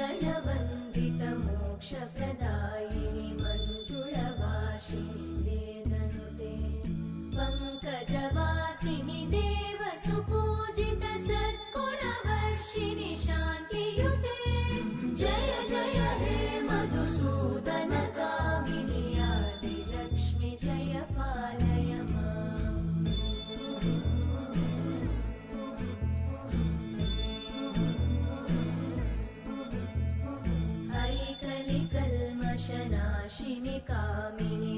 गणवन्दित मोक्षप्रदायिनि मञ्जुळवासिनि वेदनुते पङ्कजवासिनि देवसुपूजित सद्गुणवर्षिणि शान्तियुते जय जय हे मधुसूदन कामिनि आदिलक्ष्मि जय पालय माम् ऐकलिकल्मषनाशिनि कामिनि